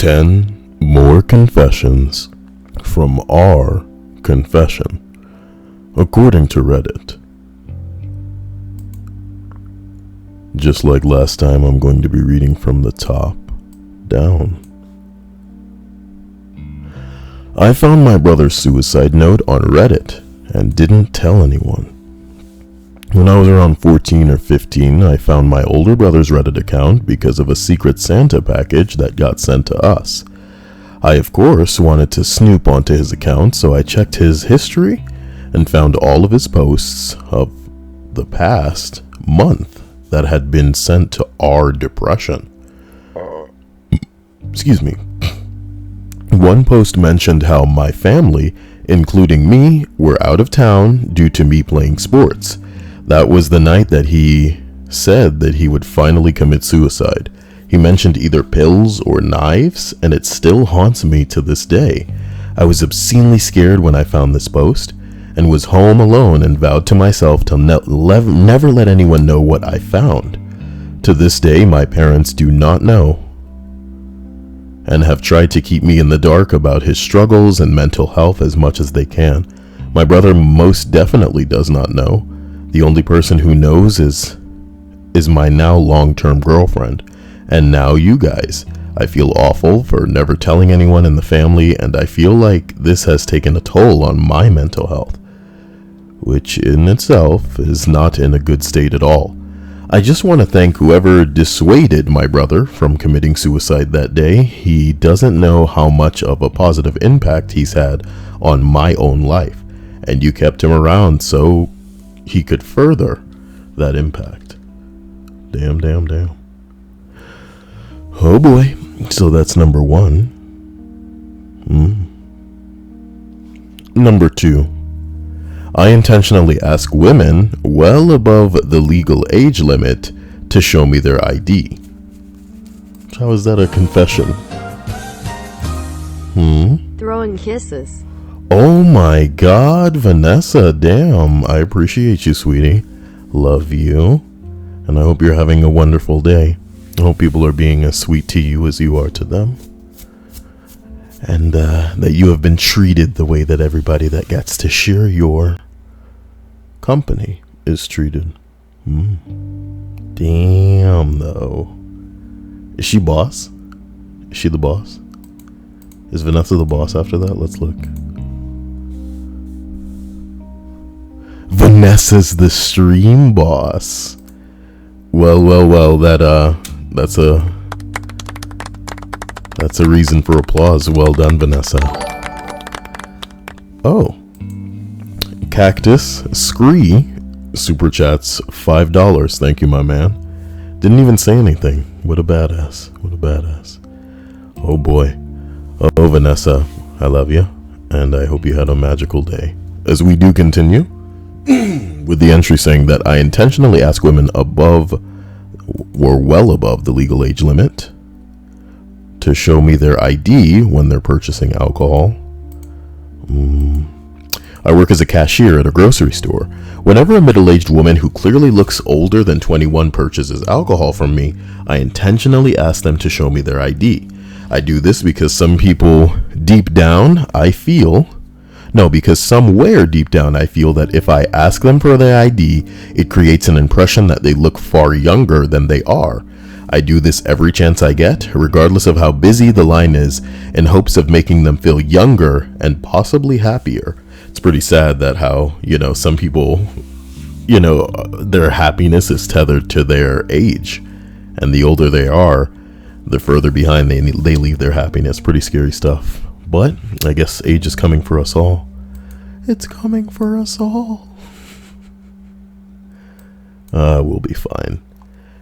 10 more confessions from our confession, according to Reddit. Just like last time, I'm going to be reading from the top down. I found my brother's suicide note on Reddit and didn't tell anyone. When I was around 14 or 15, I found my older brother's Reddit account because of a Secret Santa package that got sent to us. I, of course, wanted to snoop onto his account, so I checked his history and found all of his posts of the past month that had been sent to our depression. Excuse me. One post mentioned how my family, including me, were out of town due to me playing sports. That was the night that he said that he would finally commit suicide. He mentioned either pills or knives, and it still haunts me to this day. I was obscenely scared when I found this post, and was home alone and vowed to myself to never let anyone know what I found. To this day, my parents do not know, and have tried to keep me in the dark about his struggles and mental health as much as they can. My brother most definitely does not know. The only person who knows is my now long-term girlfriend, and now you guys. I feel awful for never telling anyone in the family, and I feel like this has taken a toll on my mental health, which in itself is not in a good state at all. I just want to thank whoever dissuaded my brother from committing suicide that day. He doesn't know how much of a positive impact he's had on my own life, and you kept him around so he could further that impact. Damn. Oh boy. So that's number 1. Number 2. I intentionally ask women well above the legal age limit to show me their ID. How is that a confession? Throwing kisses. Oh my God, Vanessa, damn. I appreciate you, sweetie. Love you. And I hope you're having a wonderful day. I hope people are being as sweet to you as you are to them. And that you have been treated the way that everybody that gets to share your company is treated. Damn, though. Is she boss? Is she the boss? Is Vanessa the boss after that? Let's look. Vanessa's the stream boss. Well, that's a reason for applause. Well done, Vanessa. Oh. Cactus Scree Superchats $5. Thank you, my man. Didn't even say anything. What a badass. Oh boy. Oh, Vanessa, I love you, and I hope you had a magical day. As we do continue with the entry saying that I intentionally ask women above or well above the legal age limit to show me their ID when they're purchasing alcohol. I work as a cashier at a grocery store. Whenever a middle-aged woman who clearly looks older than 21 purchases alcohol from me, I intentionally ask them to show me their ID. I do this because somewhere deep down I feel that if I ask them for their ID, it creates an impression that they look far younger than they are. I do this every chance I get, regardless of how busy the line is, in hopes of making them feel younger and possibly happier. It's pretty sad that how, some people, their happiness is tethered to their age. And the older they are, the further behind they leave their happiness. Pretty scary stuff. But I guess age is coming for us all. It's coming for us all. We'll be fine.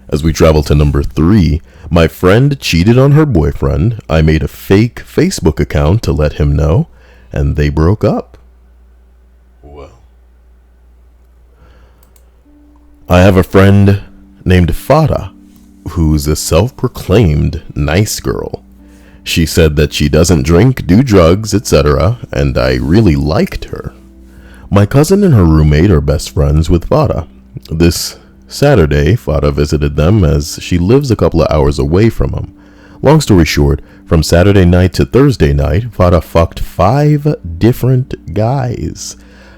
As we travel to number 3, my friend cheated on her boyfriend. I made a fake Facebook account to let him know, and they broke up. Well, I have a friend named Farah, who's a self-proclaimed nice girl. She said that she doesn't drink, do drugs, etc., and I really liked her. My cousin and her roommate are best friends with Farah. This Saturday, Farah visited them as she lives a couple of hours away from them. Long story short, from Saturday night to Thursday night, Fada fucked 5 different guys.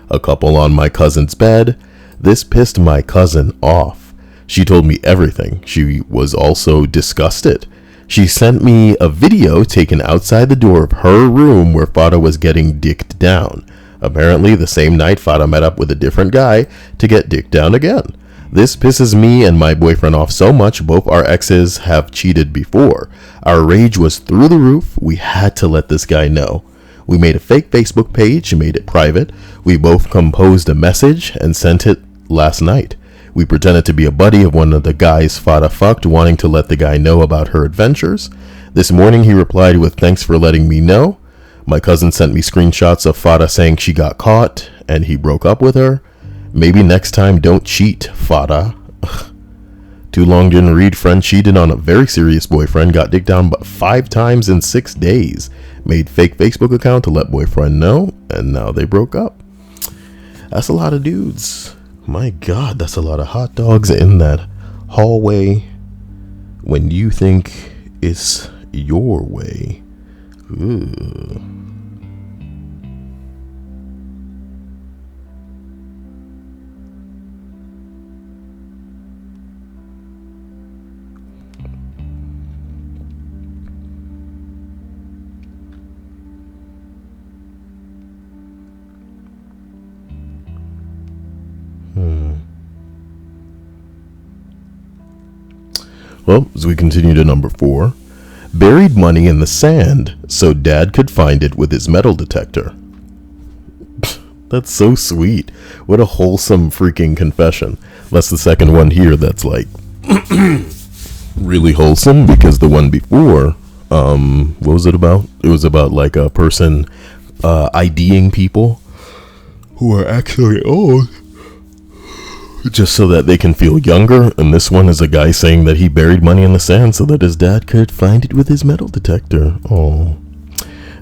A couple on my cousin's bed. This pissed my cousin off. She told me everything. She was also disgusted. She sent me a video taken outside the door of her room where Fada was getting dicked down. Apparently, the same night, Fada met up with a different guy to get dicked down again. This pisses me and my boyfriend off so much. Both our exes have cheated before. Our rage was through the roof. We had to let this guy know. We made a fake Facebook page and made it private. We both composed a message and sent it last night. We pretended to be a buddy of one of the guys Fada fucked, wanting to let the guy know about her adventures. This morning he replied with thanks for letting me know. My cousin sent me screenshots of Fada saying she got caught and he broke up with her. Maybe next time don't cheat, Fada. Too long didn't read. Friend cheated on a very serious boyfriend, got dicked down 5 times in 6 days. Made fake Facebook account to let boyfriend know, and now they broke up. That's a lot of dudes. My God, that's a lot of hot dogs in that hallway when you think it's your way. Ooh. Well, as we continue to number 4, buried money in the sand so dad could find it with his metal detector. That's so sweet. What a wholesome freaking confession. That's the second one here that's like really wholesome, because the one before, what was it about? It was about like a person IDing people who are actually old, just so that they can feel younger. And this one is a guy saying that he buried money in the sand so that his dad could find it with his metal detector. Oh.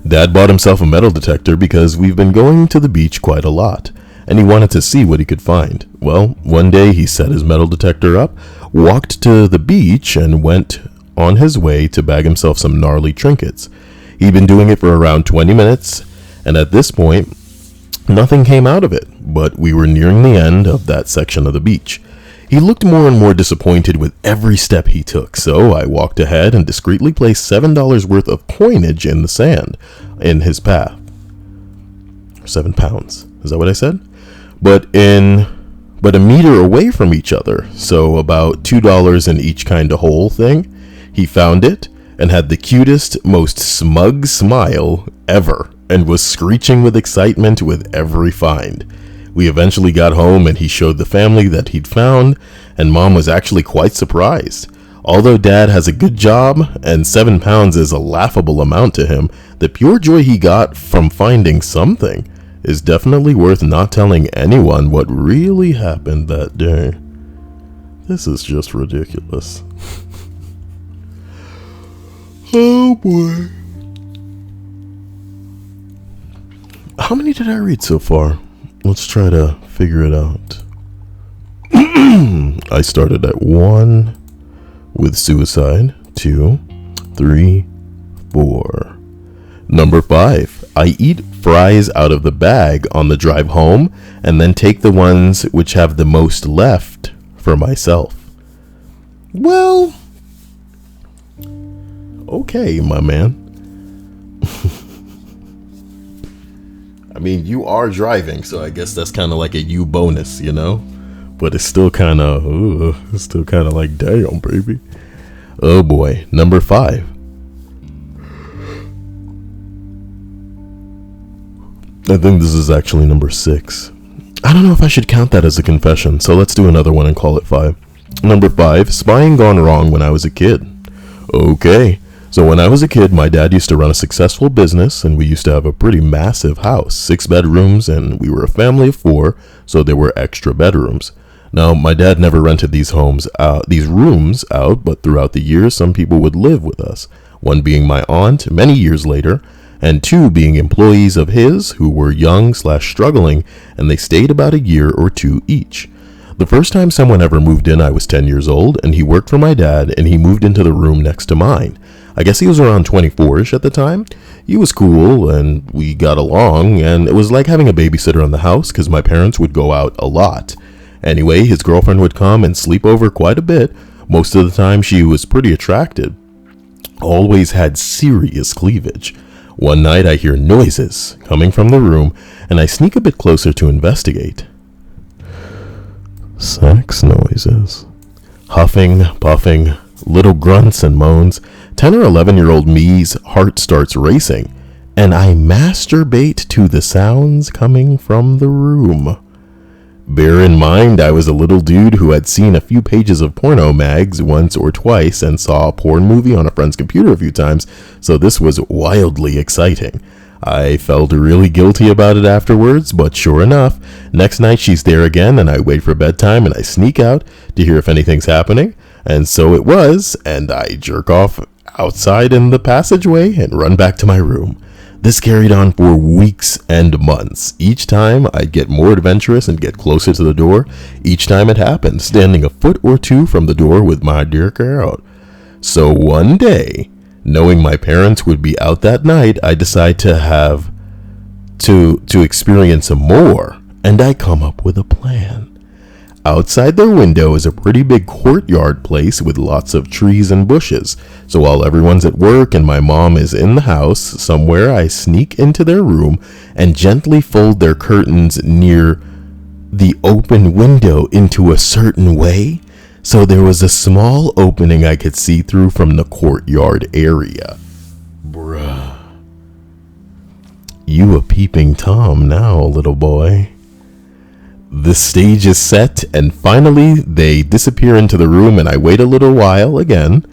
Dad bought himself a metal detector because we've been going to the beach quite a lot, and he wanted to see what he could find. Well, one day he set his metal detector up, walked to the beach, and went on his way to bag himself some gnarly trinkets. He'd been doing it for around 20 minutes, and at this point, nothing came out of it, but we were nearing the end of that section of the beach. He looked more and more disappointed with every step he took, so I walked ahead and discreetly placed $7 worth of coinage in the sand in his path. 7 pounds. Is that what I said? But a meter away from each other, so about $2 in each kind of hole thing. He found it and had the cutest, most smug smile ever, and was screeching with excitement with every find. We eventually got home and he showed the family that he'd found, and Mom was actually quite surprised. Although Dad has a good job and 7 pounds is a laughable amount to him, the pure joy he got from finding something is definitely worth not telling anyone what really happened that day. This is just ridiculous. Oh boy. How many did I read so far? Let's try to figure it out. I started at 1 with suicide, 2, 3, 4. Number 5, I eat fries out of the bag on the drive home and then take the ones which have the most left for myself. Well, okay, my man. I mean, you are driving, so I guess that's kind of like a you bonus, you know? But it's still kind of, like, damn, baby. Oh boy, number 5. I think this is actually number 6. I don't know if I should count that as a confession, so let's do another one and call it 5. Number 5, spying gone wrong when I was a kid. Okay. So when I was a kid, my dad used to run a successful business, and we used to have a pretty massive house, 6 bedrooms, and we were a family of 4, so there were extra bedrooms. Now, my dad never rented these rooms out, but throughout the years, some people would live with us, one being my aunt many years later, and 2 being employees of his who were young/struggling, and they stayed about a year or 2 each. The first time someone ever moved in, I was 10 years old, and he worked for my dad, and he moved into the room next to mine. I guess he was around 24ish at the time. He was cool and we got along, and it was like having a babysitter in the house because my parents would go out a lot. Anyway, his girlfriend would come and sleep over quite a bit. Most of the time she was pretty attractive. Always had serious cleavage. One night I hear noises coming from the room and I sneak a bit closer to investigate. Sex noises. Huffing, puffing, little grunts and moans. 10 or 11-year-old me's heart starts racing, and I masturbate to the sounds coming from the room. Bear in mind, I was a little dude who had seen a few pages of porno mags once or twice and saw a porn movie on a friend's computer a few times, so this was wildly exciting. I felt really guilty about it afterwards, but sure enough, next night she's there again and I wait for bedtime and I sneak out to hear if anything's happening, and so it was, and I jerk off outside in the passageway and run back to my room. This carried on for weeks and months. Each time I'd get more adventurous and get closer to the door. Each time it happened, standing a foot or two from the door with my dick out. So one day, knowing my parents would be out that night, I decide to experience some more, and I come up with a plan. Outside their window is a pretty big courtyard place with lots of trees and bushes. So while everyone's at work and my mom is in the house somewhere, I sneak into their room and gently fold their curtains near the open window into a certain way, so there was a small opening I could see through from the courtyard area. Bruh. You a peeping Tom now, little boy. The stage is set, and finally they disappear into the room, and I wait a little while again,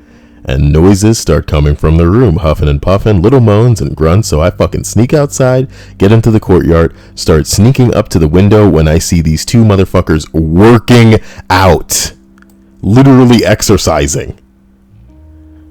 and noises start coming from the room, huffing and puffing, little moans and grunts, so I fucking sneak outside, get into the courtyard, start sneaking up to the window when I see these two motherfuckers working out. Literally exercising.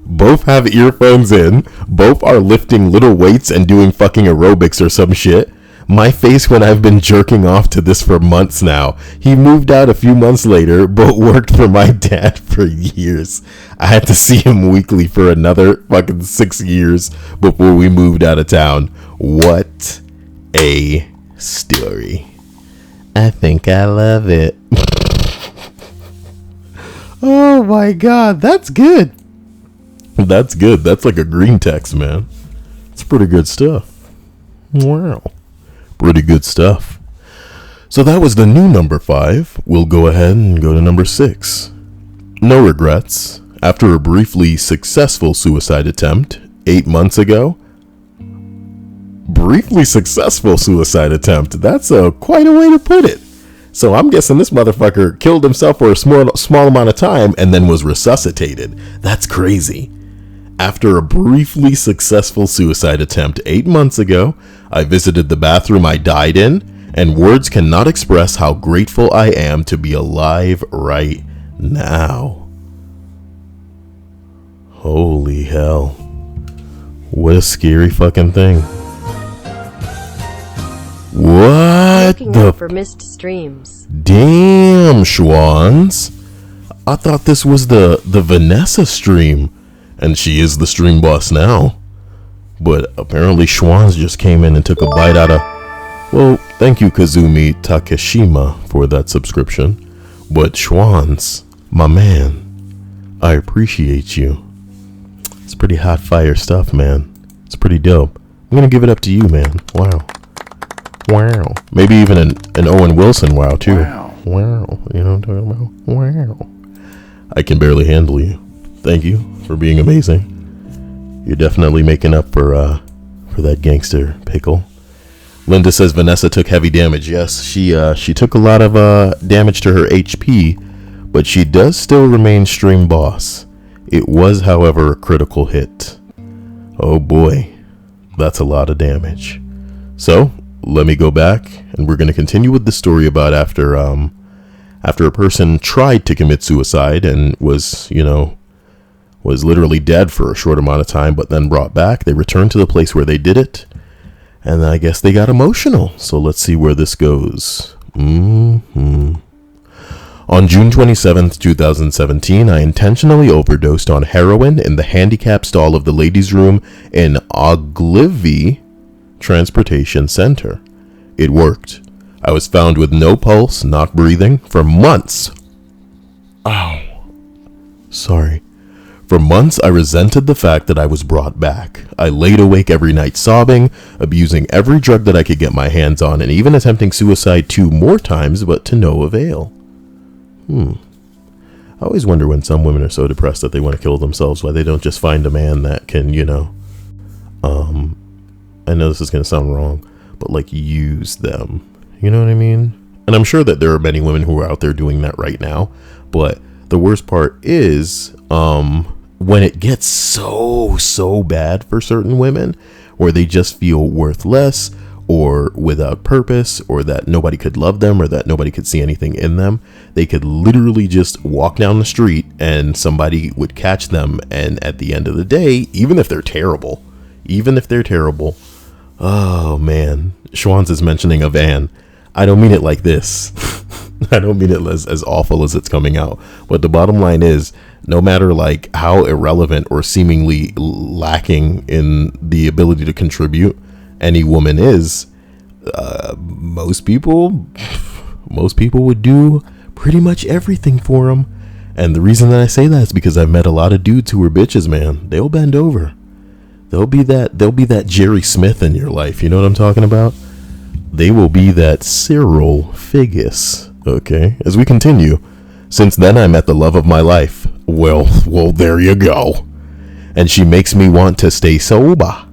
Both have earphones in, both are lifting little weights and doing fucking aerobics or some shit. My face when I've been jerking off to this for months now. He moved out a few months later, but worked for my dad for years. I had to see him weekly for another fucking 6 years before we moved out of town. What a story. I think I love it. Oh my god, that's good. That's good. That's like a green text, man. It's pretty good stuff. Wow. Pretty good stuff. So that was the new number 5. We'll go ahead and go to number 6. No regrets. After a briefly successful suicide attempt 8 months ago. Briefly successful suicide attempt. That's quite a way to put it. So I'm guessing this motherfucker killed himself for a small amount of time and then was resuscitated. That's crazy. After a briefly successful suicide attempt 8 months ago, I visited the bathroom I died in, and words cannot express how grateful I am to be alive right now. Holy hell. What a scary fucking thing. What the for missed streams. Damn, Schwans. I thought this was the Vanessa stream, and she is the stream boss now. But apparently Schwans just came in and took a bite out of... Well, thank you Kazumi Takeshima for that subscription. But Schwans, my man, I appreciate you. It's pretty hot fire stuff, man. It's pretty dope. I'm gonna give it up to you, man. Wow. Wow. Maybe even an Owen Wilson wow, too. Wow. You know what I'm talking about? Wow. I can barely handle you. Thank you for being amazing. You're definitely making up for that gangster pickle. Linda says Vanessa took heavy damage. Yes, she took a lot of damage to her HP, but she does still remain stream boss. It was, however, a critical hit. Oh boy, that's a lot of damage. So let me go back, and we're going to continue with the story about after a person tried to commit suicide and was literally dead for a short amount of time, but then brought back. They returned to the place where they did it, and I guess they got emotional. So let's see where this goes. On June 27th, 2017, I intentionally overdosed on heroin in the handicap stall of the ladies' room in Ogilvy Transportation Center. It worked. I was found with no pulse, not breathing, for months. Ow. Sorry. For months, I resented the fact that I was brought back. I laid awake every night sobbing, abusing every drug that I could get my hands on, and even attempting suicide 2 more times, but to no avail. I always wonder when some women are so depressed that they want to kill themselves, why they don't just find a man that can, I know this is going to sound wrong, but like use them. You know what I mean? And I'm sure that there are many women who are out there doing that right now, but the worst part is, when it gets so bad for certain women, where they just feel worthless or without purpose, or that nobody could love them, or that nobody could see anything in them, they could literally just walk down the street and somebody would catch them. And at the end of the day, even if they're terrible, oh man, Schwanz is mentioning a van. I don't mean it like this. I don't mean it as awful as it's coming out. But the bottom line is, no matter like how irrelevant or seemingly lacking in the ability to contribute any woman is, most people would do pretty much everything for them. And the reason that I say that is because I've met a lot of dudes who are bitches, man. They'll bend over. They'll be that Jerry Smith in your life. You know what I'm talking about? They will be that Cyril Figgis. Okay. As we continue, since then I met the love of my life. Well, there you go. And she makes me want to stay sober.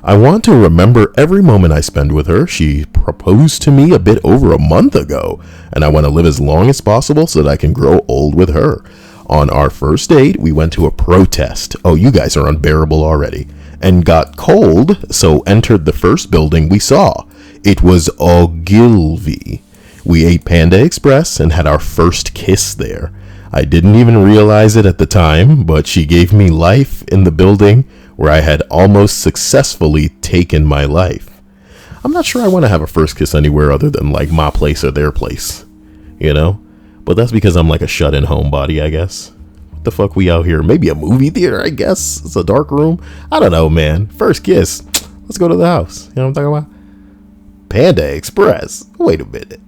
I want to remember every moment I spend with her. She proposed to me a bit over a month ago, and I want to live as long as possible so that I can grow old with her. On our first date, we went to a protest. Oh, you guys are unbearable already. And got cold, so entered the first building we saw. It was Ogilvy. We ate Panda Express and had our first kiss there. I didn't even realize it at the time, but she gave me life in the building where I had almost successfully taken my life. I'm not sure I want to have a first kiss anywhere other than like my place or their place, you know? But that's because I'm like a shut-in homebody, I guess. What the fuck we out here? Maybe a movie theater, I guess. It's a dark room. I don't know, man. First kiss. Let's go to the house. You know what I'm talking about? Panda Express. Wait a minute.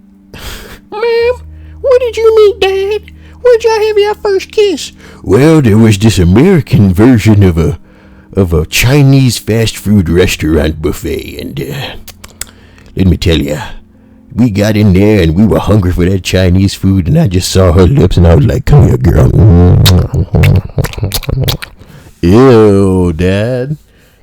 Ma'am, where did you meet Dad? Where'd y'all have your first kiss? Well, there was this American version of a Chinese fast food restaurant buffet, and let me tell you, we got in there and we were hungry for that Chinese food, and I just saw her lips and I was like, come here, girl. Ew, Dad.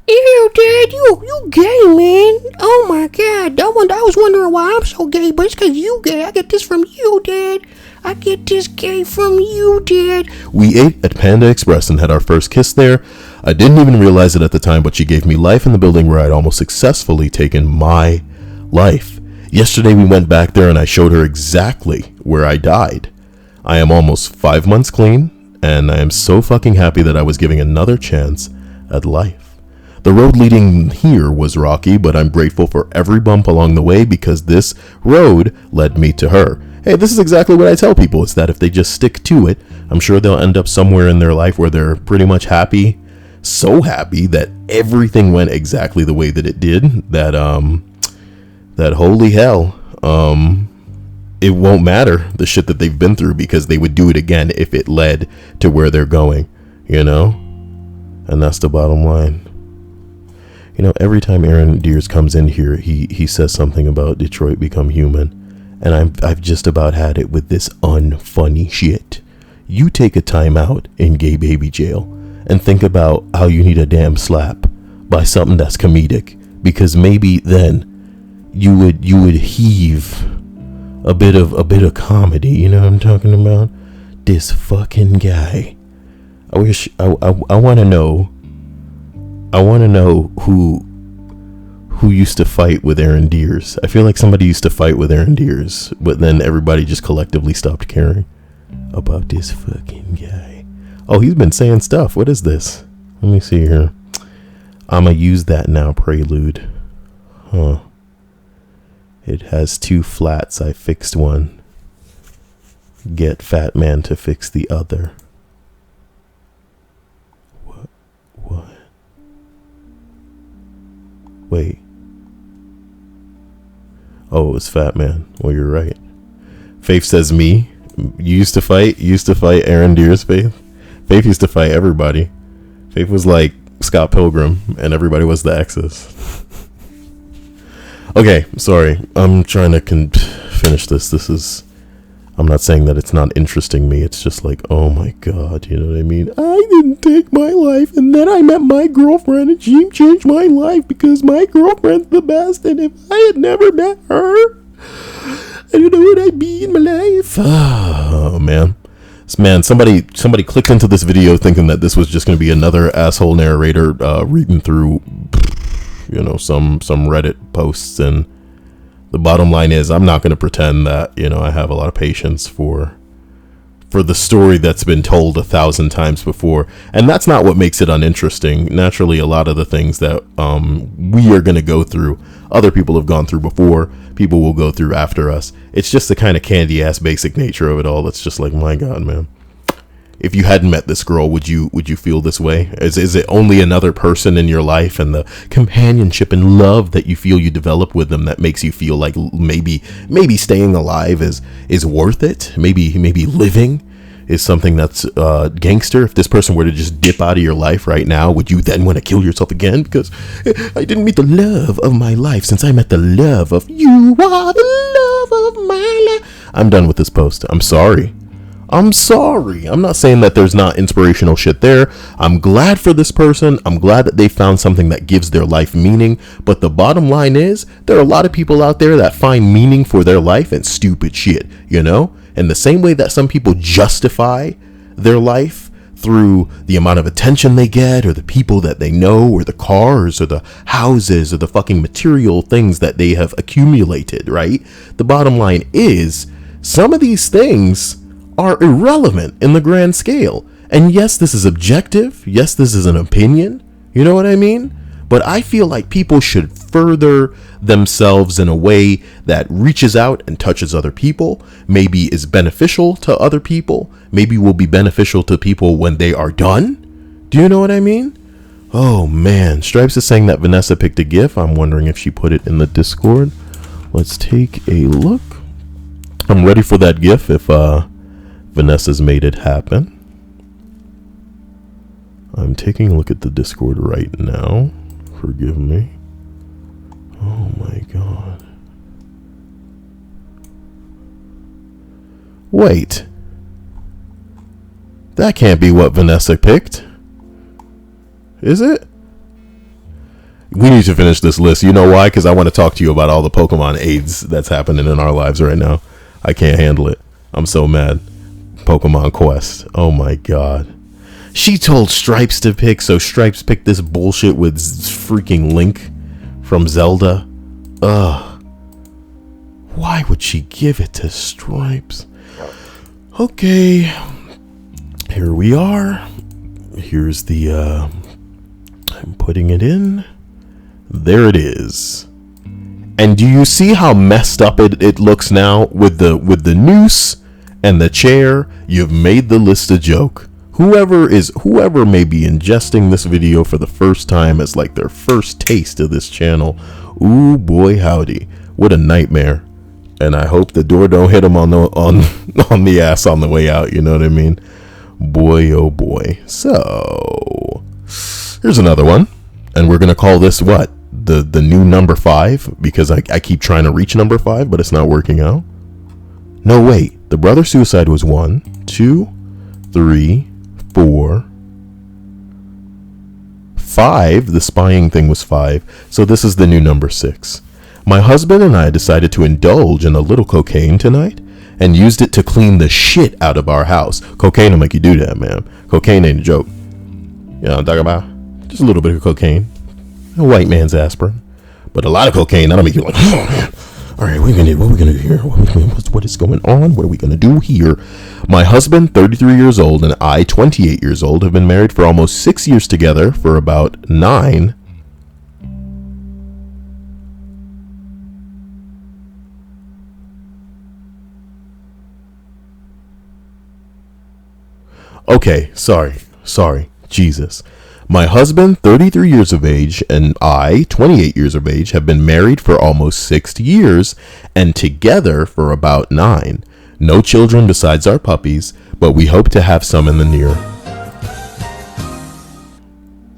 Ew, Dad, you gay, man. Oh my God, I was wondering why I'm so gay, but it's because you gay. I get this from you, Dad. I get this gay from you, Dad. We ate at Panda Express and had our first kiss there. I didn't even realize it at the time, but she gave me life in the building where I'd almost successfully taken my life. Yesterday we went back there and I showed her exactly where I died. I am almost 5 months clean, and I am so fucking happy that I was giving another chance at life. The road leading here was rocky, but I'm grateful for every bump along the way because this road led me to her. Hey, this is exactly what I tell people, is that if they just stick to it, I'm sure they'll end up somewhere in their life where they're pretty much happy. So happy that everything went exactly the way that it did, that holy hell, it won't matter the shit that they've been through because they would do it again if it led to where they're going, you know? And that's the bottom line. You know, every time Aaron Deers comes in here, he says something about Detroit Become Human. And I've just about had it with this unfunny shit. You take a time out in gay baby jail and think about how you need a damn slap by something that's comedic, because maybe then you would heave a bit of comedy. You know what I'm talking about? This fucking guy. I wish I want to know who used to fight with Aaron Deers. I feel like somebody used to fight with Aaron Deers, but then everybody just collectively stopped caring about this fucking guy. Oh, he's been saying stuff. What is this? Let me see here. I'ma use that now, prelude. Huh. It has 2 flats. I fixed one. Get fat man to fix the other. What? Wait. Oh, it was fat man. Well, you're right. Faith says me. You used to fight Aaron Deer's Faith. Faith used to fight everybody. Faith was like Scott Pilgrim, and everybody was the exes. Okay, sorry. I'm trying to finish this. I'm not saying that it's not interesting me. It's just like, oh my God, you know what I mean? I didn't take my life, and then I met my girlfriend, and she changed my life because my girlfriend's the best, and if I had never met her, I don't know what I'd be in my life. Oh, man. Somebody clicked into this video thinking that this was just going to be another asshole narrator reading through, some Reddit posts, and the bottom line is I'm not going to pretend that, I have a lot of patience for the story that's been told 1,000 times before. And that's not what makes it uninteresting. Naturally, a lot of the things that we are going to go through, other people have gone through before, people will go through after us. It's just the kind of candy ass basic nature of it all. It's just like, my God, man. If you hadn't met this girl, would you feel this way? Is it only another person in your life and the companionship and love that you feel you develop with them that makes you feel like maybe staying alive is worth it? Maybe living is something that's gangster. If this person were to just dip out of your life right now, would you then want to kill yourself again? Because I didn't meet the love of my life since I met the love of you. Are the love of my life. I'm done with this post. I'm sorry. I'm not saying that there's not inspirational shit there. I'm glad for this person. I'm glad that they found something that gives their life meaning. But the bottom line is, there are a lot of people out there that find meaning for their life in stupid shit, In the same way that some people justify their life through the amount of attention they get, or the people that they know, or the cars, or the houses, or the fucking material things that they have accumulated, right? The bottom line is, some of these things are irrelevant in the grand scale. And yes, this is objective. Yes, this is an opinion. You know what I mean? But I feel like people should further themselves in a way that reaches out and touches other people, maybe is beneficial to other people, maybe will be beneficial to people when they are done. Do you know what I mean? Oh man, Stripes is saying that Vanessa picked a GIF. I'm wondering if she put it in the Discord. Let's take a look. I'm ready for that GIF if Vanessa's made it happen. I'm taking a look at the Discord right now. Forgive me. Oh my God. Wait. That can't be what Vanessa picked. Is it? We need to finish this list. You know why? Because I want to talk to you about all the Pokemon AIDS that's happening in our lives right now. I can't handle it. I'm so mad. Pokemon Quest. Oh my God. She told Stripes to pick, so Stripes picked this bullshit with freaking Link from Zelda. Ugh. Why would she give it to Stripes? Okay. Here we are. Here's the, I'm putting it in. There it is. And do you see how messed up it looks now with the noose and the chair? You've made the list a joke. Whoever may be ingesting this video for the first time as like their first taste of this channel, ooh boy howdy, what a nightmare. And I hope the door don't hit them on the ass on the way out, you know what I mean? Boy oh boy. So here's another one, and we're gonna call this what? The new number 5, because I keep trying to reach number 5, but it's not working out. No, wait, the brother suicide was 1, 2, 3, 4, 5. The spying thing was 5. So this is the new number 6. My husband and I decided to indulge in a little cocaine tonight and used it to clean the shit out of our house. Cocaine will make you do that, man. Cocaine ain't a joke. You know what I'm talking about? Just a little bit of cocaine. A white man's aspirin. But a lot of cocaine, that'll make you like, oh man. All right, what are we gonna do here? What is going on? What are we gonna do here? My husband, 33 years old, and I, 28 years old, have been married for almost 6 years together, for about 9. Okay, sorry, Jesus. My husband, 33 years of age, and I, 28 years of age, have been married for almost 6 years and together for about 9. No children besides our puppies, but we hope to have some in the near.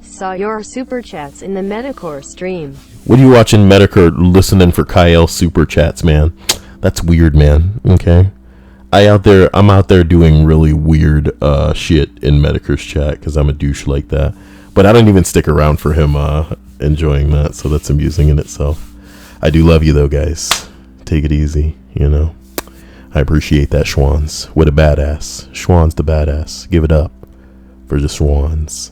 Saw your super chats in the Metacore stream. What are you watching Medicare listening for Kyle super chats, man? That's weird, man. Okay. I'm out there doing really weird shit in Medicare's chat because I'm a douche like that. But I don't even stick around for him enjoying that, so that's amusing in itself. I do love you though, guys. Take it easy, you know. I appreciate that, Schwans. What a badass. Schwan's the badass. Give it up for the Schwans.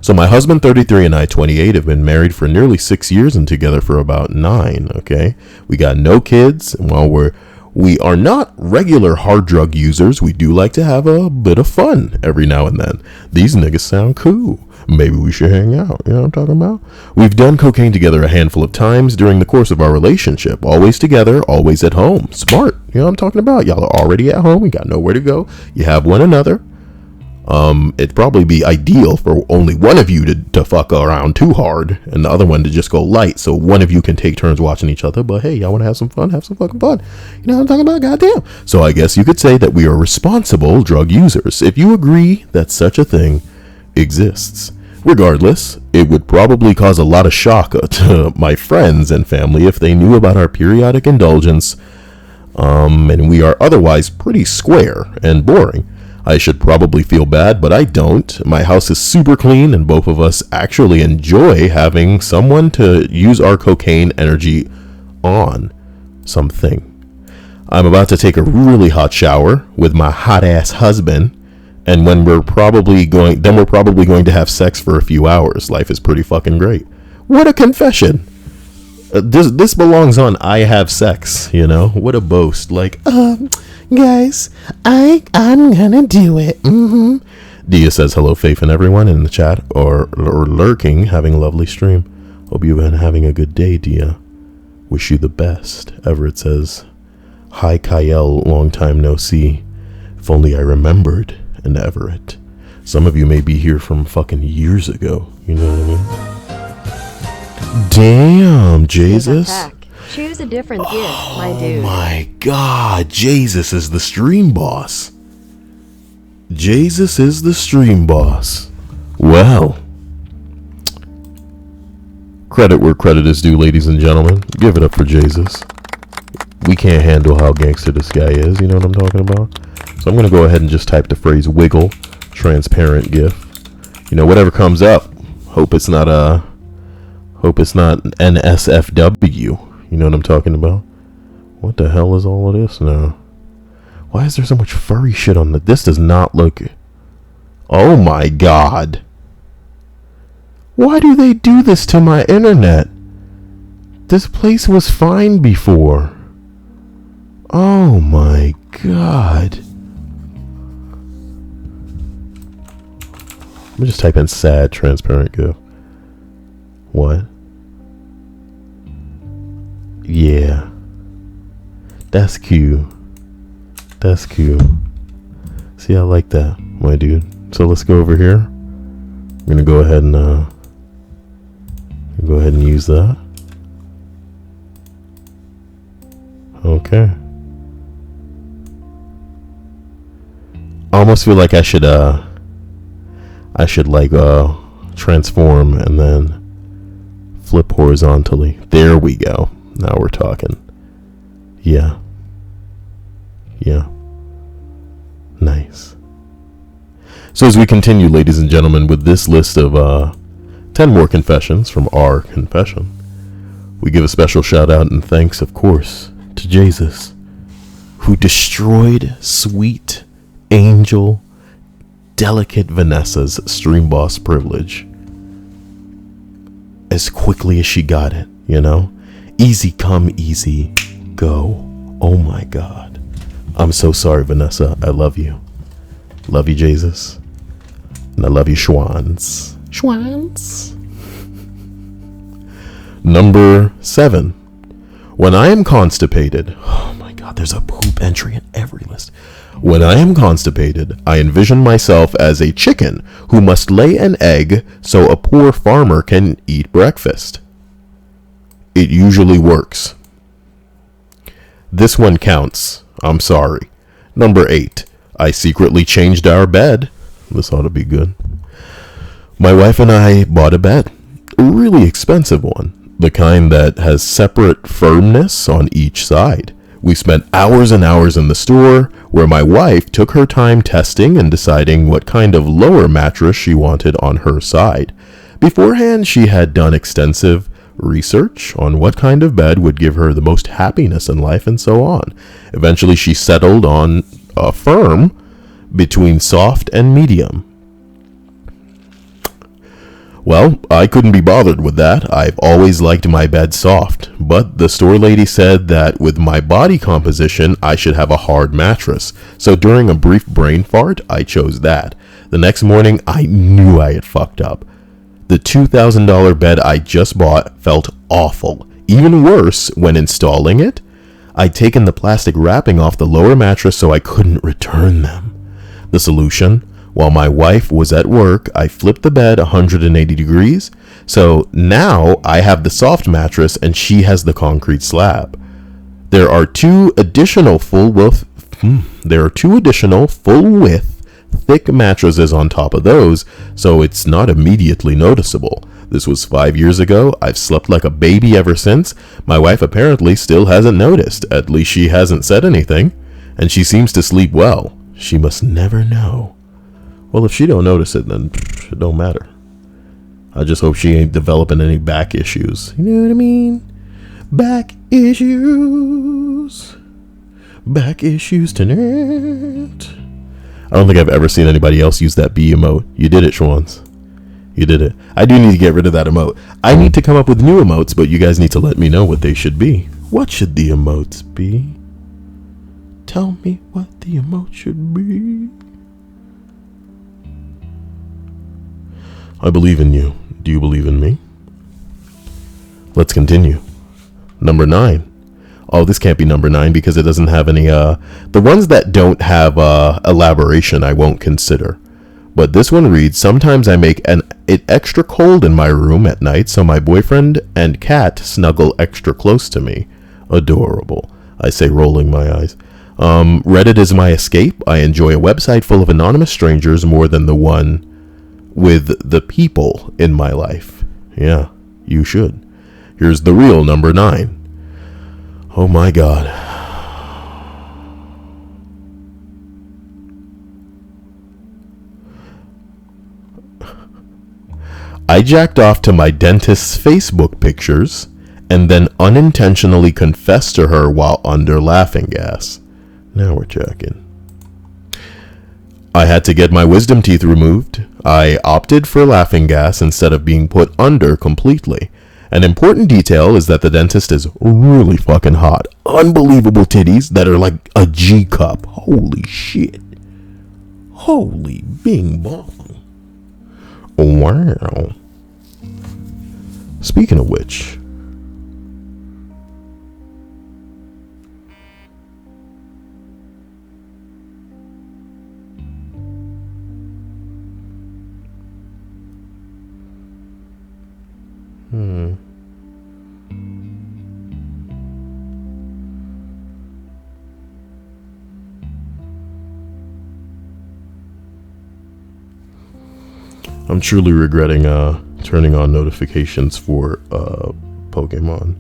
So my husband, 33, and I, 28, have been married for nearly 6 years and together for about 9, okay? We got no kids, and while we are not regular hard drug users, we do like to have a bit of fun every now and then. These niggas sound cool. Maybe we should hang out, you know what I'm talking about? We've done cocaine together a handful of times during the course of our relationship. Always together, always at home. Smart, you know what I'm talking about? Y'all are already at home, you got nowhere to go. You have one another. It'd probably be ideal for only one of you to fuck around too hard and the other one to just go light, so one of you can take turns watching each other. But hey, y'all want to have some fun? Have some fucking fun. You know what I'm talking about? Goddamn. So I guess you could say that we are responsible drug users, if you agree that such a thing exists. Regardless, it would probably cause a lot of shock to my friends and family if they knew about our periodic indulgence, and we are otherwise pretty square and boring. I should probably feel bad, but I don't. My house is super clean, and both of us actually enjoy having someone to use our cocaine energy on something. I'm about to take a really hot shower with my hot-ass husband, and we're probably going to have sex for a few hours. Life is pretty fucking great. What a confession. This belongs on I Have Sex, you know? What a boast. Like, guys, I'm gonna do it. Dia says hello, Faith, and everyone in the chat or lurking, having a lovely stream. Hope you've been having a good day, Dia. Wish you the best. Everett says, hi, Kyle, long time no see. If only I remembered. And Everett. Some of you may be here from fucking years ago. You know what I mean? Damn, Jesus. Choose a different gift, my dude. Oh my God, Jesus is the stream boss. Jesus is the stream boss. Well, credit where credit is due, ladies and gentlemen. Give it up for Jesus. We can't handle how gangster this guy is, you know what I'm talking about? So I'm going to go ahead and just type the phrase wiggle, transparent GIF. You know, whatever comes up. Hope it's not NSFW. You know what I'm talking about? What the hell is all of this now? Why is there so much furry shit on this? Does not look... Oh my God. Why do they do this to my internet? This place was fine before. Oh my God. Let me just type in sad transparent GIF. What? Yeah. That's cute. That's cute. See, I like that, my dude. So let's go over here. I'm gonna go ahead and use that. Okay. I almost feel like I should transform and then flip horizontally. There we go. Now we're talking. Yeah. Yeah. Nice. So as we continue, ladies and gentlemen, with this list of 10 more confessions from our confession, we give a special shout out and thanks, of course, to Jesus, who destroyed sweet angel delicate Vanessa's stream boss privilege as quickly as she got it, you know? Easy come, easy go. Oh my God. I'm so sorry, Vanessa. I love you. Love you, Jesus. And I love you, Schwans. Schwans. Number 7. When I am constipated, oh my God, God, there's a poop entry in every list. When I am constipated, I envision myself as a chicken who must lay an egg so a poor farmer can eat breakfast. It usually works. This one counts. I'm sorry. Number 8. I secretly changed our bed. This ought to be good. My wife and I bought a bed. A really expensive one. The kind that has separate firmness on each side. We spent hours and hours in the store where my wife took her time testing and deciding what kind of lower mattress she wanted on her side. Beforehand, she had done extensive research on what kind of bed would give her the most happiness in life and so on. Eventually, she settled on a firm between soft and medium. Well, I couldn't be bothered with that. I've always liked my bed soft, but the store lady said that with my body composition, I should have a hard mattress. So during a brief brain fart, I chose that. The next morning, I knew I had fucked up. The $2,000 bed I just bought felt awful. Even worse, when installing it, I'd taken the plastic wrapping off the lower mattress so I couldn't return them. The solution? While my wife was at work, I flipped the bed 180 degrees, so now I have the soft mattress and she has the concrete slab. There are two additional full width thick mattresses on top of those, so it's not immediately noticeable. This was 5 years ago. I've slept like a baby ever since. My wife apparently still hasn't noticed. At least she hasn't said anything, and she seems to sleep well. She must never know. Well, if she don't notice it, then it don't matter. I just hope she ain't developing any back issues. You know what I mean? Back issues. Back issues tonight. I don't think I've ever seen anybody else use that B emote. You did it, Schwans. You did it. I do need to get rid of that emote. I need to come up with new emotes, but you guys need to let me know what they should be. What should the emotes be? Tell me what the emote should be. I believe in you. Do you believe in me? Let's continue. Number 9. Oh, this can't be number 9 because it doesn't have any, the ones that don't have, elaboration I won't consider. But this one reads, sometimes I make it extra cold in my room at night so my boyfriend and cat snuggle extra close to me. Adorable. I say, rolling my eyes. Reddit is my escape. I enjoy a website full of anonymous strangers more than the one with the people in my life. Yeah, you should. Here's the real number 9. Oh my God. I jacked off to my dentist's Facebook pictures and then unintentionally confessed to her while under laughing gas. Now we're checking. I had to get my wisdom teeth removed. I opted for laughing gas instead of being put under completely. An important detail is that the dentist is really fucking hot. Unbelievable titties that are like a G cup. Holy shit. Holy bing bong. Wow. Speaking of which, I'm truly regretting turning on notifications for Pokemon.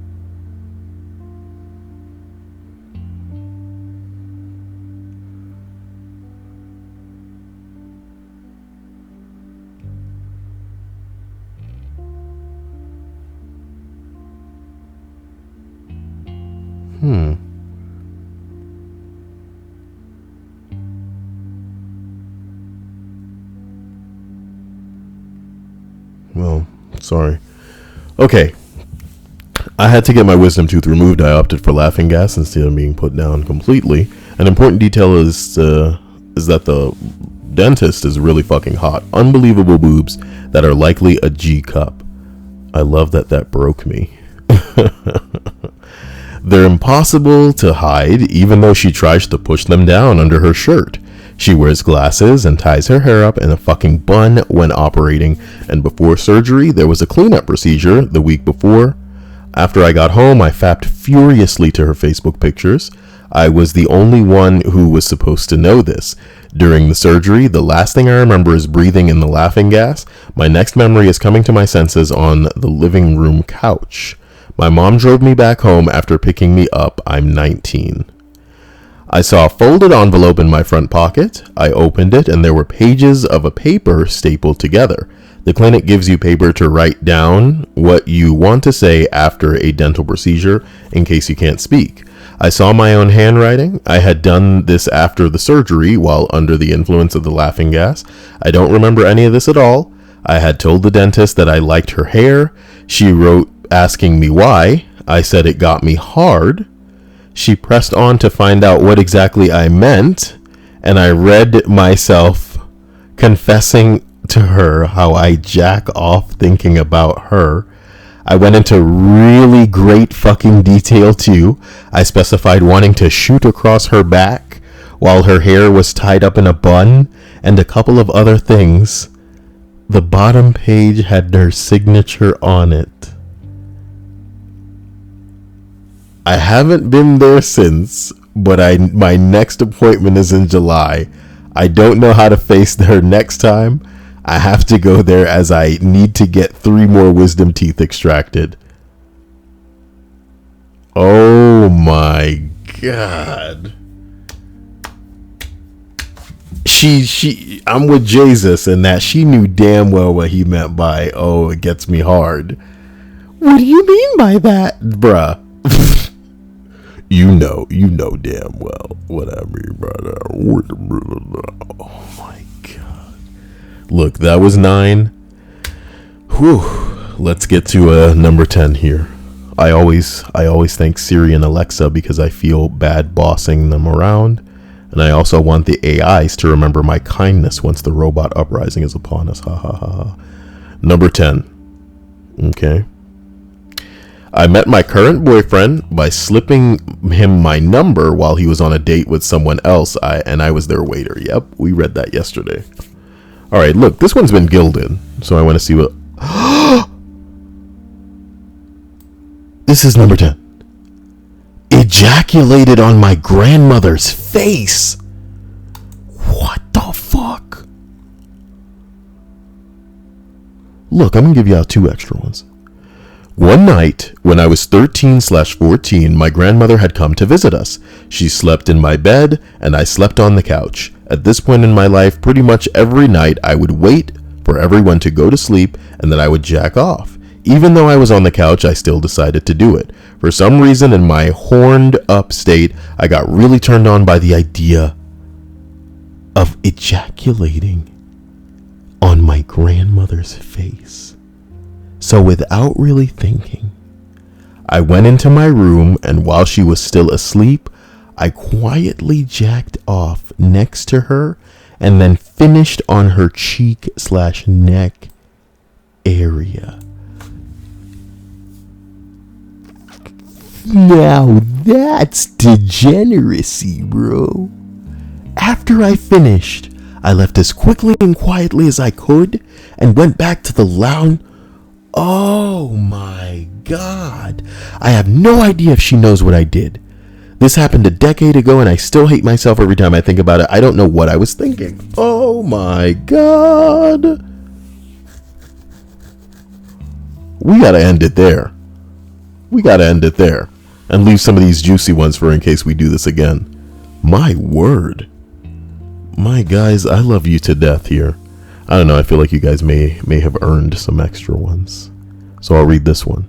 Well, sorry. Okay. I had to get my wisdom tooth removed. I opted for laughing gas instead of being put down completely. An important detail is that the dentist is really fucking hot. Unbelievable boobs that are likely a G cup. I love that broke me. They're impossible to hide, even though she tries to push them down under her shirt. She wears glasses and ties her hair up in a fucking bun when operating, and before surgery, there was a cleanup procedure the week before. After I got home, I fapped furiously to her Facebook pictures. I was the only one who was supposed to know this. During the surgery, the last thing I remember is breathing in the laughing gas. My next memory is coming to my senses on the living room couch. My mom drove me back home after picking me up. I'm 19. I saw a folded envelope in my front pocket. I opened it and there were pages of a paper stapled together. The clinic gives you paper to write down what you want to say after a dental procedure in case you can't speak. I saw my own handwriting. I had done this after the surgery while under the influence of the laughing gas. I don't remember any of this at all. I had told the dentist that I liked her hair. She wrote asking me why. I said it got me hard. She pressed on to find out what exactly I meant, and I read myself confessing to her how I jack off thinking about her. I went into really great fucking detail too. I specified wanting to shoot across her back while her hair was tied up in a bun and a couple of other things. The bottom page had her signature on it. I haven't been there since, but my next appointment is in July. I don't know how to face her next time. I have to go there as I need to get 3 more wisdom teeth extracted. Oh my god. I'm with Jesus in that she knew damn well what he meant by, oh, it gets me hard. What do you mean by that, bruh? You know damn well what I mean by that. Oh my god. Look, that was 9. Whew. Let's get to number 10 here. I always thank Siri and Alexa because I feel bad bossing them around. And I also want the AIs to remember my kindness once the robot uprising is upon us. Ha ha ha ha. Number 10. Okay. I met my current boyfriend by slipping him my number while he was on a date with someone else, and I was their waiter. Yep, we read that yesterday. All right, look, this one's been gilded, so I want to see what... This is number 10. Ejaculated on my grandmother's face. What the fuck? Look, I'm going to give you out 2 extra ones. One night, when I was 13/14, my grandmother had come to visit us. She slept in my bed, and I slept on the couch. At this point in my life, pretty much every night, I would wait for everyone to go to sleep, and then I would jack off. Even though I was on the couch, I still decided to do it. For some reason, in my horned up state, I got really turned on by the idea of ejaculating on my grandmother's face. So without really thinking, I went into my room, and while she was still asleep, I quietly jacked off next to her and then finished on her cheek/neck area. Now that's degeneracy, bro. After I finished, I left as quickly and quietly as I could and went back to the lounge. Oh my god. I have no idea if she knows what I did. This happened a decade ago and I still hate myself every time I think about it. I don't know what I was thinking. Oh my god. We gotta end it there. And leave some of these juicy ones for in case we do this again. My word. My guys, I love you to death here. I don't know, I feel like you guys may have earned some extra ones. So I'll read this one.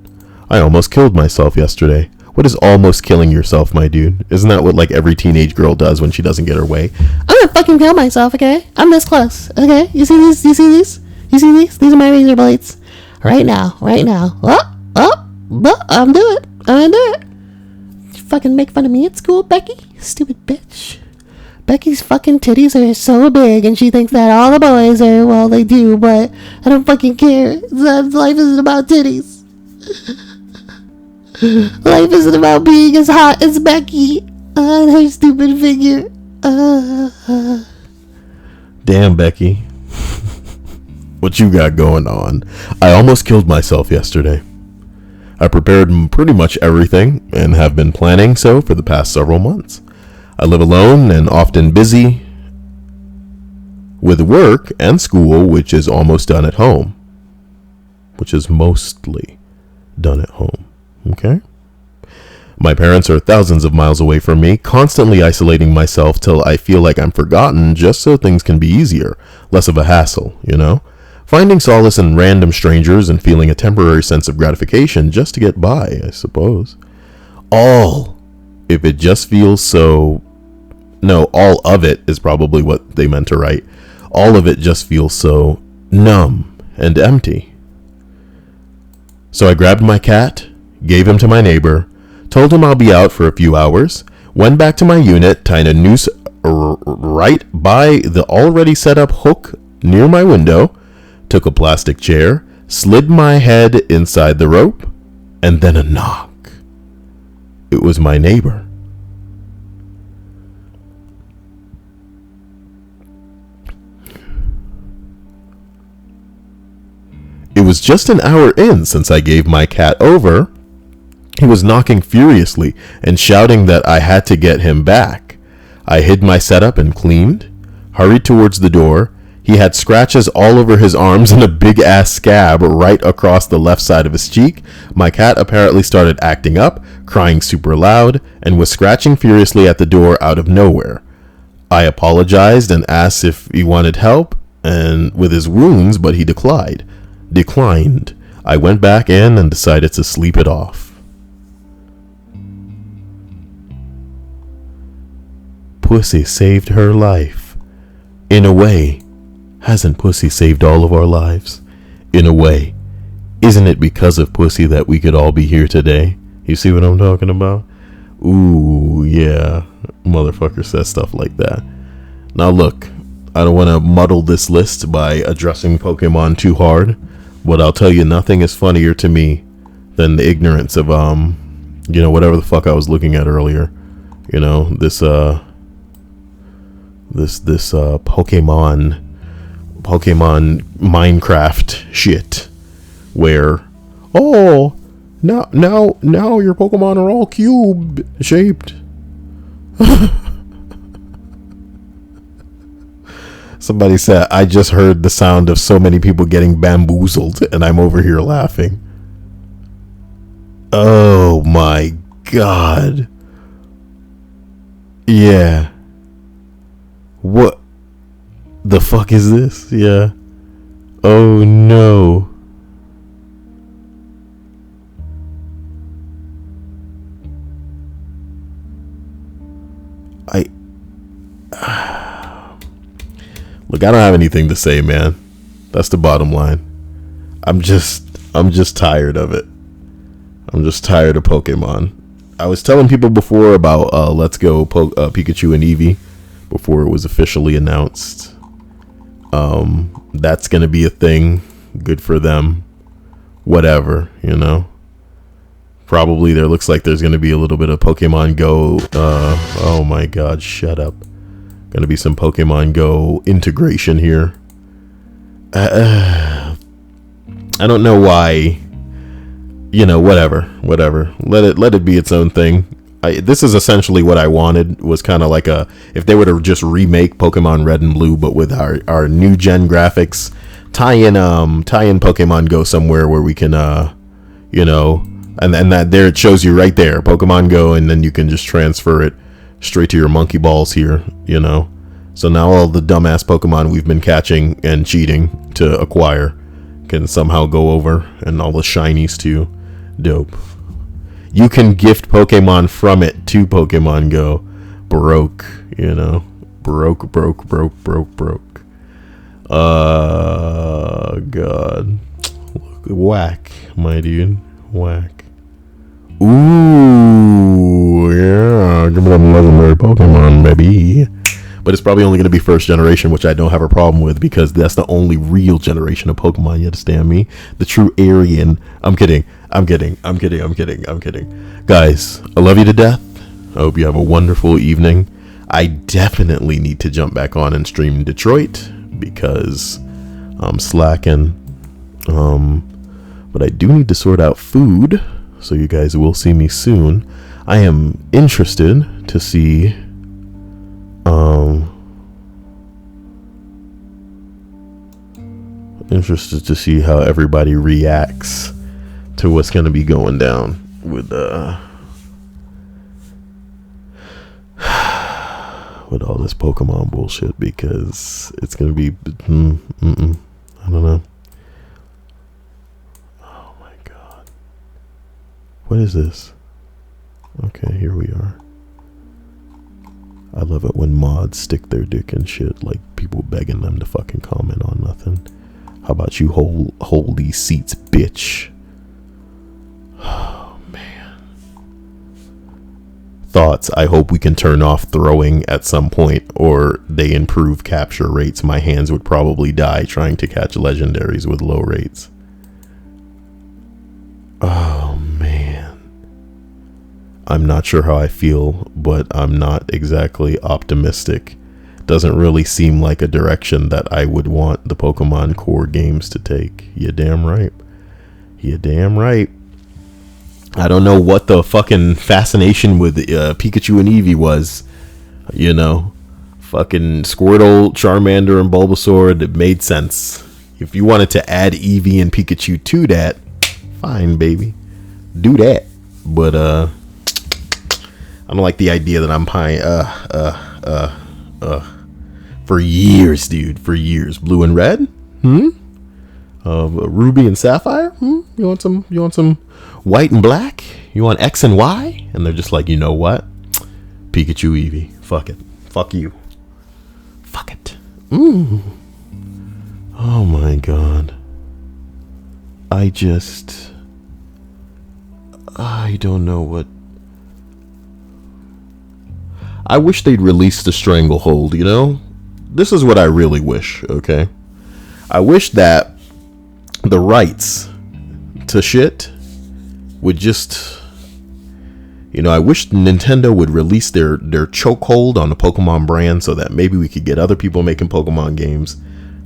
I almost killed myself yesterday. What is almost killing yourself, my dude? Isn't that what like every teenage girl does when she doesn't get her way? I'm gonna fucking kill myself, okay? I'm this close, okay? You see these? You see these? You see these? These are my razor blades. Right now. I'm gonna do it. You fucking make fun of me at school, Becky? You stupid bitch. Becky's fucking titties are so big and she thinks that all the boys are, well, they do, but I don't fucking care. Life isn't about titties. Life isn't about being as hot as Becky. Her stupid figure. Damn, Becky. What you got going on? I almost killed myself yesterday. I prepared pretty much everything and have been planning so for the past several months. I live alone and often busy with work and school, which is almost done at home. Which is mostly done at home. Okay? My parents are thousands of miles away from me, constantly isolating myself till I feel like I'm forgotten just so things can be easier, less of a hassle, you know? Finding solace in random strangers and feeling a temporary sense of gratification just to get by, I suppose. All of it just feels so... No, all of it is probably what they meant to write. All of it just feels so numb and empty. So I grabbed my cat, gave him to my neighbor, told him I'll be out for a few hours, went back to my unit, tied a noose right by the already set up hook near my window, took a plastic chair, slid my head inside the rope, and then a knock. It was my neighbor. It was just an hour in since I gave my cat over. He was knocking furiously and shouting that I had to get him back. I hid my setup and cleaned, hurried towards the door. He had scratches all over his arms and a big-ass scab right across the left side of his cheek. My cat apparently started acting up, crying super loud, and was scratching furiously at the door out of nowhere. I apologized and asked if he wanted help and with his wounds, but he declined. I went back in and decided to sleep it off. Pussy saved her life. In a way, hasn't Pussy saved all of our lives? In a way, isn't it because of Pussy that we could all be here today? You see what I'm talking about? Ooh, yeah. Motherfucker says stuff like that. Now look, I don't want to muddle this list by addressing Pokemon too hard, but I'll tell you, nothing is funnier to me than the ignorance of, whatever the fuck I was looking at earlier. You know, this Pokemon Minecraft shit, where, now your Pokemon are all cube shaped. Somebody said, I just heard the sound of so many people getting bamboozled, and I'm over here laughing. Oh my god. Yeah. What the fuck is this? Yeah. Oh no. Look, I don't have anything to say, man. That's the bottom line. I'm just tired of it. I'm just tired of Pokemon. I was telling people before about Let's Go Pikachu and Eevee before it was officially announced. That's gonna be a thing. Good for them. Whatever, you know. Probably there looks like there's gonna be a little bit of Pokemon Go. Oh my god, shut up. Gonna be some Pokemon Go integration here. I don't know why. You know, whatever. Let it be its own thing. This is essentially what I wanted. Was kind of like if they were to just remake Pokemon Red and Blue, but with our new gen graphics, tie in Pokemon Go somewhere where we can and that there it shows you right there, Pokemon Go, and then you can just transfer it straight to your monkey balls here, you know. So now all the dumbass Pokemon we've been catching and cheating to acquire can somehow go over, and all the shinies too. Dope. You can gift Pokemon from it to Pokemon Go. Broke, you know. Broke. God. Whack, my dude. Whack. Ooh, yeah. Give me them legendary Pokemon, baby. But it's probably only going to be first generation, which I don't have a problem with, because that's the only real generation of Pokemon, you understand me? The true Aryan. I'm kidding. I'm kidding. Guys, I love you to death. I hope you have a wonderful evening. I definitely need to jump back on and stream Detroit because I'm slacking. But I do need to sort out food, so you guys will see me soon. I am interested to see how everybody reacts to what's going to be going down with all this Pokemon bullshit, because it's going to be I don't know. Oh my god. What is this? Okay, here we are. I love it when mods stick their dick in shit, like people begging them to fucking comment on nothing. How about you hold these seats, bitch? Oh, man. Thoughts. I hope we can turn off throwing at some point, or they improve capture rates. My hands would probably die trying to catch legendaries with low rates. Oh, man. I'm not sure how I feel, but I'm not exactly optimistic. Doesn't really seem like a direction that I would want the Pokemon core games to take. You damn right. You damn right. I don't know what the fucking fascination with Pikachu and Eevee was. You know, fucking Squirtle, Charmander, and Bulbasaur, it made sense. If you wanted to add Eevee and Pikachu to that, fine, baby. Do that. But, I don't like the idea that I'm for years, dude. For years. Blue and red? Ruby and sapphire? You want some white and black? You want X and Y? And they're just like, you know what? Pikachu, Eevee. Fuck it. Fuck you. Fuck it. Oh my god. I don't know what. I wish they'd release the Stranglehold, you know? This is what I really wish, okay? I wish that the rights to shit would just, you know, I wish Nintendo would release their chokehold on the Pokemon brand so that maybe we could get other people making Pokemon games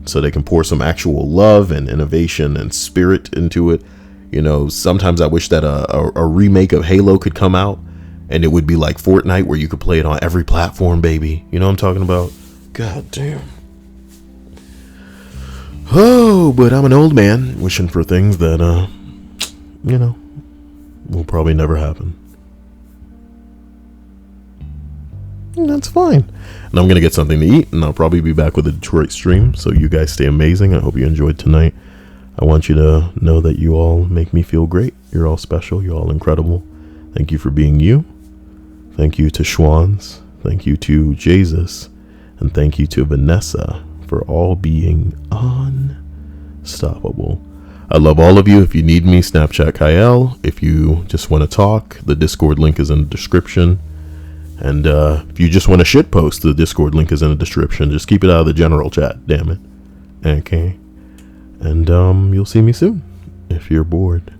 so they can pour some actual love and innovation and spirit into it. You know, sometimes I wish that a remake of Halo could come out and it would be like Fortnite where you could play it on every platform, baby. You know what I'm talking about? God damn. Oh, but I'm an old man wishing for things that, you know, will probably never happen. And that's fine. And I'm going to get something to eat, and I'll probably be back with a Detroit stream. So you guys stay amazing. I hope you enjoyed tonight. I want you to know that you all make me feel great. You're all special. You're all incredible. Thank you for being you. Thank you to Schwans. Thank you to Jesus. And thank you to Vanessa for all being unstoppable. I love all of you. If you need me, Snapchat Kyle. If you just want to talk, the Discord link is in the description. And if you just want to shitpost, the Discord link is in the description. Just keep it out of the general chat, damn it. Okay. And you'll see me soon if you're bored.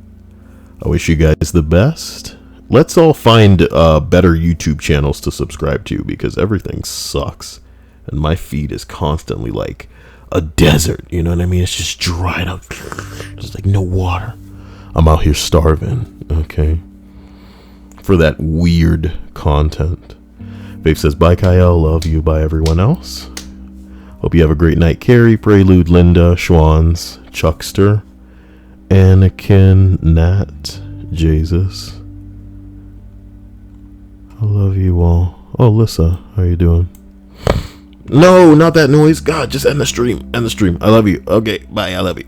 I wish you guys the best. Let's all find better YouTube channels to subscribe to, because everything sucks. And my feed is constantly like a desert. You know what I mean? It's just dried up. There's like no water. I'm out here starving. Okay. For that weird content. Faith says, bye, Kyle. Love you. Bye, everyone else. Hope you have a great night. Carrie, Prelude, Linda, Schwans, Chuckster, Anakin, Nat, Jesus. I love you all. Oh, Lissa, how you doing? No, not that noise. God, just end the stream. End the stream. I love you. Okay, bye. I love you.